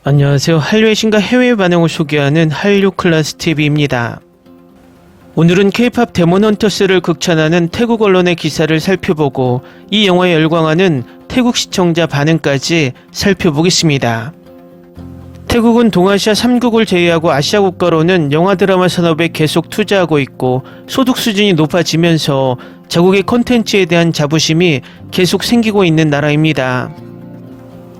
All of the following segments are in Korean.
안녕하세요. 한류의 신과 해외 반응을 소개하는 한류 클래스 TV입니다. 오늘은 K-팝 데몬 헌터스를 극찬하는 태국 언론의 기사를 살펴보고 이 영화에 열광하는 태국 시청자 반응까지 살펴보겠습니다. 태국은 동아시아 3국을 제외하고 아시아 국가로는 영화 드라마 산업에 계속 투자하고 있고 소득 수준이 높아지면서 자국의 콘텐츠에 대한 자부심이 계속 생기고 있는 나라입니다.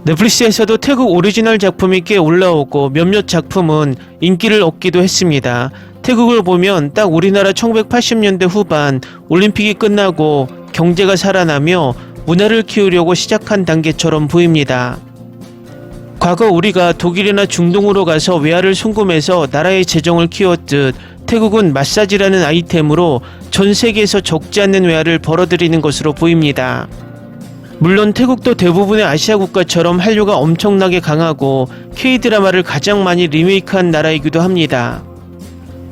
넷플릭스에서도 태국 오리지널 작품이 꽤 올라오고 몇몇 작품은 인기를 얻기도 했습니다. 태국을 보면 딱 우리나라 1980년대 후반 올림픽이 끝나고 경제가 살아나며 문화를 키우려고 시작한 단계처럼 보입니다. 과거 우리가 독일이나 중동으로 가서 외화를 송금해서 나라의 재정을 키웠듯 태국은 마사지라는 아이템으로 전 세계에서 적지 않는 외화를 벌어들이는 것으로 보입니다. 물론 태국도 대부분의 아시아 국가처럼 한류가 엄청나게 강하고 K-드라마를 가장 많이 리메이크한 나라이기도 합니다.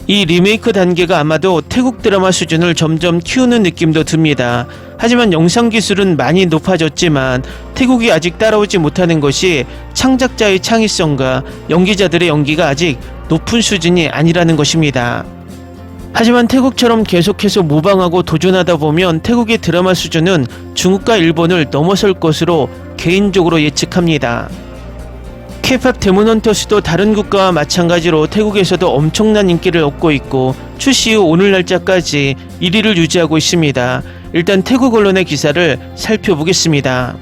이 리메이크 단계가 아마도 태국 드라마 수준을 점점 키우는 느낌도 듭니다. 하지만 영상 기술은 많이 높아졌지만 태국이 아직 따라오지 못하는 것이 창작자의 창의성과 연기자들의 연기가 아직 높은 수준이 아니라는 것입니다. 하지만 태국처럼 계속해서 모방하고 도전하다 보면 태국의 드라마 수준은 중국과 일본을 넘어설 것으로 개인적으로 예측합니다. K-팝 데몬 헌터스도 다른 국가와 마찬가지로 태국에서도 엄청난 인기를 얻고 있고 출시 후 오늘 날짜까지 1위를 유지하고 있습니다. 일단 태국 언론의 기사를 살펴보겠습니다.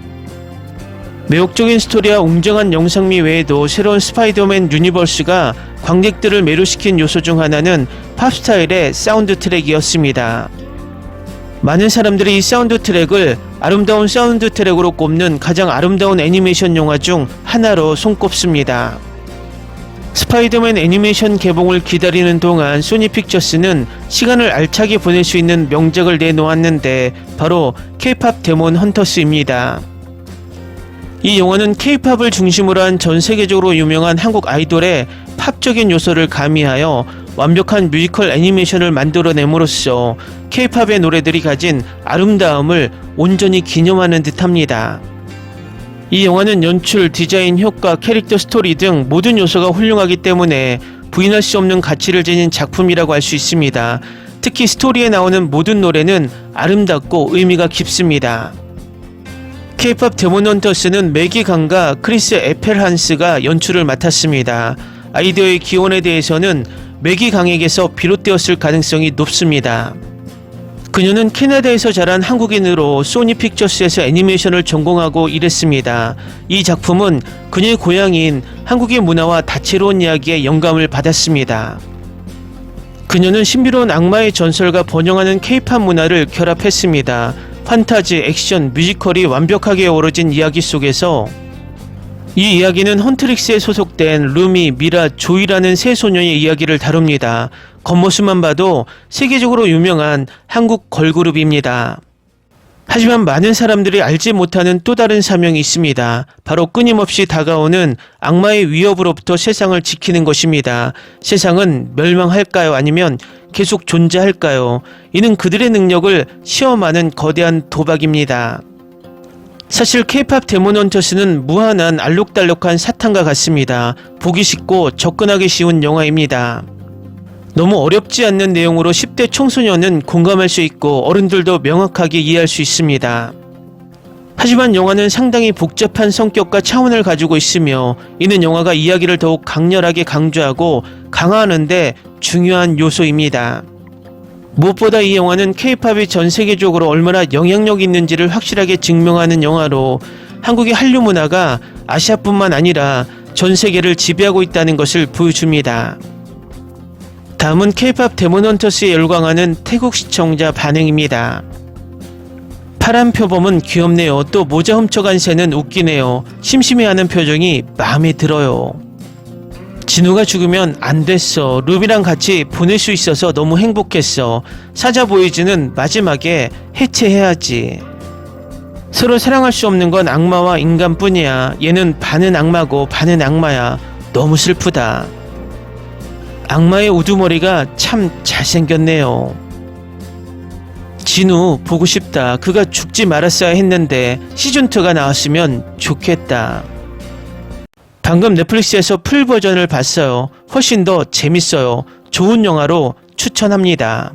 매혹적인 스토리와 웅장한 영상미 외에도 새로운 스파이더맨 유니버스가 관객들을 매료시킨 요소 중 하나는 팝 스타일의 사운드 트랙이었습니다. 많은 사람들이 이 사운드 트랙을 아름다운 사운드 트랙으로 꼽는 가장 아름다운 애니메이션 영화 중 하나로 손꼽습니다. 스파이더맨 애니메이션 개봉을 기다리는 동안 소니 픽처스는 시간을 알차게 보낼 수 있는 명작을 내놓았는데 바로 K-팝 데몬 헌터스입니다. 이 영화는 K-팝을 중심으로 한 전 세계적으로 유명한 한국 아이돌의 팝적인 요소를 가미하여 완벽한 뮤지컬 애니메이션을 만들어냄으로써 K-팝의 노래들이 가진 아름다움을 온전히 기념하는 듯합니다. 이 영화는 연출, 디자인, 효과, 캐릭터 스토리 등 모든 요소가 훌륭하기 때문에 부인할 수 없는 가치를 지닌 작품이라고 할 수 있습니다. 특히 스토리에 나오는 모든 노래는 아름답고 의미가 깊습니다. K-팝 데몬 헌터스는 매기 강과 크리스 에펠한스가 연출을 맡았습니다. 아이디어의 기원에 대해서는 매기 강에게서 비롯되었을 가능성이 높습니다. 그녀는 캐나다에서 자란 한국인으로 소니 픽처스에서 애니메이션을 전공하고 일했습니다. 이 작품은 그녀의 고향인 한국의 문화와 다채로운 이야기에 영감을 받았습니다. 그녀는 신비로운 악마의 전설과 번영하는 K-팝 문화를 결합했습니다. 판타지, 액션, 뮤지컬이 완벽하게 어우러진 이야기 속에서 이 이야기는 헌트릭스에 소속된 루미, 미라, 조이라는 세 소녀의 이야기를 다룹니다. 겉모습만 봐도 세계적으로 유명한 한국 걸그룹입니다. 하지만 많은 사람들이 알지 못하는 또 다른 사명이 있습니다. 바로 끊임없이 다가오는 악마의 위협으로부터 세상을 지키는 것입니다. 세상은 멸망할까요? 아니면 계속 존재할까요? 이는 그들의 능력을 시험하는 거대한 도박입니다. 사실 K-팝 데몬 헌터스는 무한한 알록달록한 사탕과 같습니다. 보기 쉽고 접근하기 쉬운 영화입니다. 너무 어렵지 않는 내용으로 10대 청소년은 공감할 수 있고 어른들도 명확하게 이해할 수 있습니다. 하지만 영화는 상당히 복잡한 성격과 차원을 가지고 있으며 이는 영화가 이야기를 더욱 강렬하게 강조하고 강화하는데 중요한 요소입니다. 무엇보다 이 영화는 K-팝이 전 세계적으로 얼마나 영향력 있는지를 확실하게 증명하는 영화로 한국의 한류 문화가 아시아뿐만 아니라 전 세계를 지배하고 있다는 것을 보여줍니다. 다음은 K-팝 데몬 헌터스에 열광하는 태국 시청자 반응입니다. 파란 표범은 귀엽네요. 또 모자 훔쳐간 새는 웃기네요. 심심해하는 표정이 마음에 들어요. 진우가 죽으면 안 됐어. 루비랑 같이 보낼 수 있어서 너무 행복했어. 사자 보이즈는 마지막에 해체해야지. 서로 사랑할 수 없는 건 악마와 인간뿐이야. 얘는 반은 악마고 반은 악마야. 너무 슬프다. 악마의 우두머리가 참 잘생겼네요. 진우 보고 싶다. 그가 죽지 말았어야 했는데 시즌2가 나왔으면 좋겠다. 방금 넷플릭스에서 풀 버전을 봤어요. 훨씬 더 재밌어요. 좋은 영화로 추천합니다.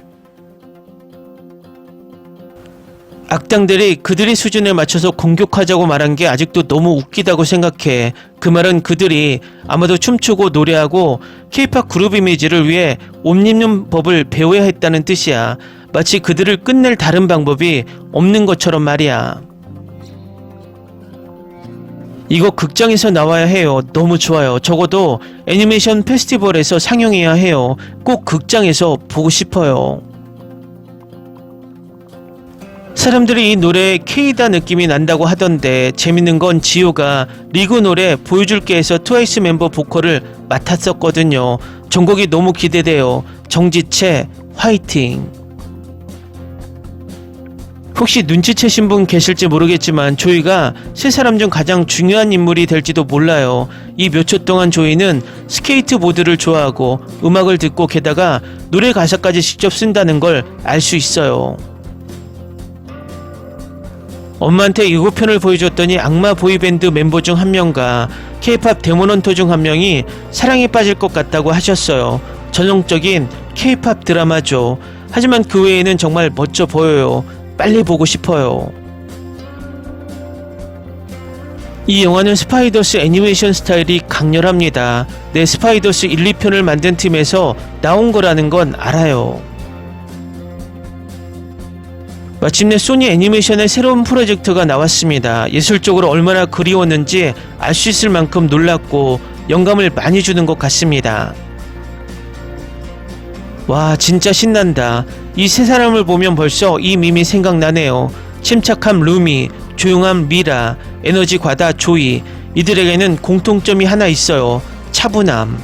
악당들이 그들의 수준에 맞춰서 공격하자고 말한 게 아직도 너무 웃기다고 생각해. 그 말은 그들이 아마도 춤추고 노래하고 K-팝 그룹 이미지를 위해 옷 입는 법을 배워야 했다는 뜻이야. 마치 그들을 끝낼 다른 방법이 없는 것처럼 말이야. 이거 극장에서 나와야 해요. 너무 좋아요. 적어도 애니메이션 페스티벌에서 상영해야 해요. 꼭 극장에서 보고 싶어요. 사람들이 이 노래에 K다 느낌이 난다고 하던데 재밌는 건 지효가 리그 노래 보여줄게 해서 트와이스 멤버 보컬을 맡았었거든요. 전곡이 너무 기대돼요. 정지채 화이팅. 혹시 눈치채신 분 계실지 모르겠지만 조이가 세 사람 중 가장 중요한 인물이 될지도 몰라요. 이 몇 초 동안 조이는 스케이트보드를 좋아하고 음악을 듣고 게다가 노래 가사까지 직접 쓴다는 걸 알 수 있어요. 엄마한테 예고편을 보여줬더니 악마 보이밴드 멤버 중 한 명과 K-팝 데몬헌터 중 한 명이 사랑에 빠질 것 같다고 하셨어요. 전형적인 K-팝 드라마죠. 하지만 그 외에는 정말 멋져 보여요. 빨리 보고 싶어요. 이 영화는 스파이더스 애니메이션 스타일이 강렬합니다. 내 스파이더스 1, 2편을 만든 팀에서 나온 거라는 건 알아요. 마침내 소니 애니메이션의 새로운 프로젝트가 나왔습니다. 예술적으로 얼마나 그리웠는지 알 수 있을 만큼 놀랐고 영감을 많이 주는 것 같습니다. 와, 진짜 신난다. 이 세 사람을 보면 벌써 이 밈이 생각나네요. 침착함 루미, 조용함 미라, 에너지 과다 조이. 이들에게는 공통점이 하나 있어요. 차분함.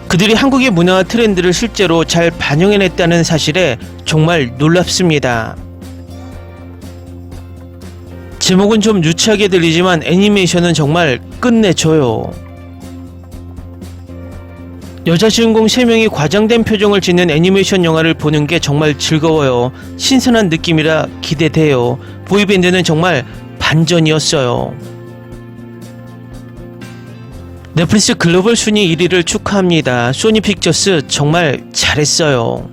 그들이 한국의 문화와 트렌드를 실제로 잘 반영해냈다는 사실에 정말 놀랍습니다. 제목은 좀 유치하게 들리지만 애니메이션은 정말 끝내줘요. 여자 주인공 3명이 과장된 표정을 짓는 애니메이션 영화를 보는 게 정말 즐거워요. 신선한 느낌이라 기대돼요. 보이밴드는 정말 반전이었어요. 넷플릭스 글로벌 순위 1위를 축하합니다. 소니 픽처스 정말 잘했어요.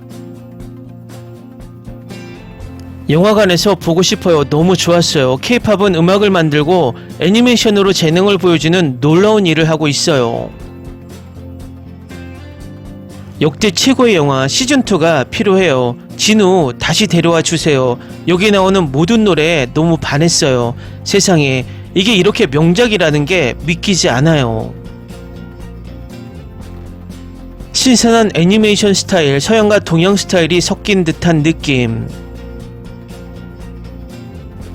영화관에서 보고 싶어요. 너무 좋았어요. K-팝은 음악을 만들고 애니메이션으로 재능을 보여주는 놀라운 일을 하고 있어요. 역대 최고의 영화 시즌2가 필요해요. 진우 다시 데려와 주세요. 여기 나오는 모든 노래에 너무 반했어요. 세상에 이게 이렇게 명작이라는 게 믿기지 않아요. 신선한 애니메이션 스타일, 서양과 동양 스타일이 섞인 듯한 느낌.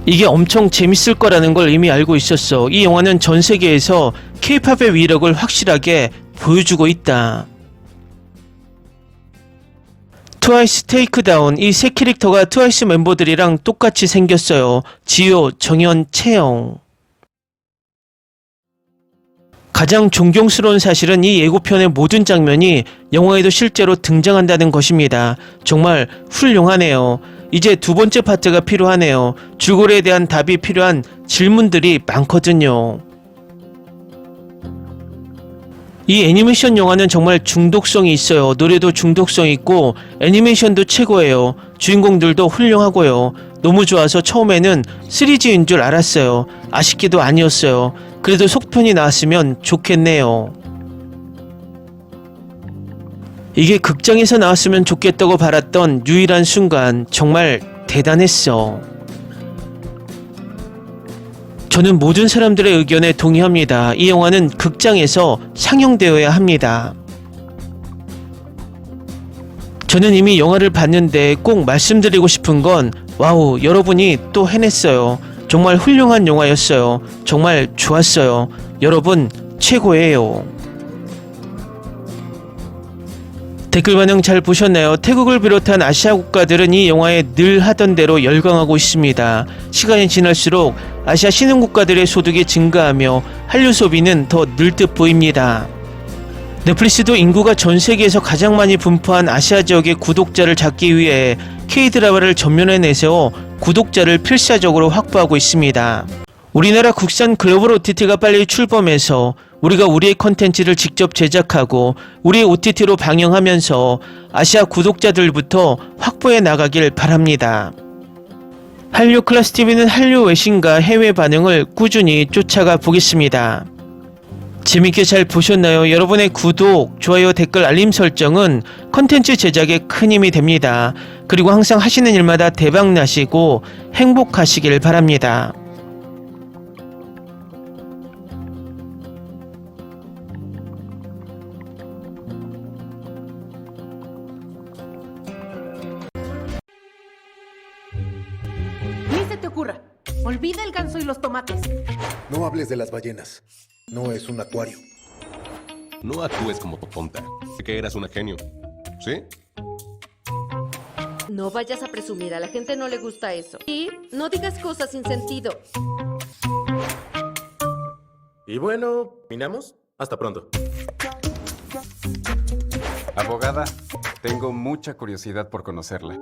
이게 엄청 재밌을 거라는 걸 이미 알고 있었어. 이 영화는 전 세계에서 K-팝의 위력을 확실하게 보여주고 있다. 트와이스 테이크다운. 이 세 캐릭터가 트와이스 멤버들이랑 똑같이 생겼어요. 지효, 정현, 채영. 가장 존경스러운 사실은 이 예고편의 모든 장면이 영화에도 실제로 등장한다는 것입니다. 정말 훌륭하네요. 이제 두 번째 파트가 필요하네요. 줄거리에 대한 답이 필요한 질문들이 많거든요. 이 애니메이션 영화는 정말 중독성이 있어요. 노래도 중독성 있고 애니메이션도 최고예요. 주인공들도 훌륭하고요. 너무 좋아서 처음에는 3G인 줄 알았어요. 아쉽게도 아니었어요. 그래도 속편이 나왔으면 좋겠네요. 이게 극장에서 나왔으면 좋겠다고 바랐던 유일한 순간, 정말 대단했어. 저는 모든 사람들의 의견에 동의합니다. 이 영화는 극장에서 상영되어야 합니다. 저는 이미 영화를 봤는데 꼭 말씀드리고 싶은 건 와우, 여러분이 또 해냈어요. 정말 훌륭한 영화였어요. 정말 좋았어요. 여러분 최고예요. 댓글 반응 잘 보셨나요? 태국을 비롯한 아시아 국가들은 이 영화에 늘 하던 대로 열광하고 있습니다. 시간이 지날수록 아시아 신흥 국가들의 소득이 증가하며 한류 소비는 더 늘 듯 보입니다. 넷플릭스도 인구가 전 세계에서 가장 많이 분포한 아시아 지역의 구독자를 잡기 위해 K-드라마를 전면에 내세워 구독자를 필사적으로 확보하고 있습니다. 우리나라 국산 글로벌 OTT가 빨리 출범해서 우리가 우리의 컨텐츠를 직접 제작하고 우리의 OTT로 방영하면서 아시아 구독자들부터 확보해 나가길 바랍니다. 한류 클래스 TV는 한류 외신과 해외 반응을 꾸준히 쫓아가 보겠습니다. 재밌게 잘 보셨나요? 여러분의 구독, 좋아요, 댓글, 알림 설정은 컨텐츠 제작에 큰 힘이 됩니다. 그리고 항상 하시는 일마다 대박 나시고 행복하시길 바랍니다. Ni se te ocurra. Olvida el ganso y los tomates. No hables de las ballenas. No es un acuario. No actúes como tonta. Que eras una genio. ¿Sí? No vayas a presumir, a la gente no le gusta eso. Y no digas cosas sin sentido. Y bueno, ¿minamos? Hasta pronto. Abogada, tengo mucha curiosidad por conocerla.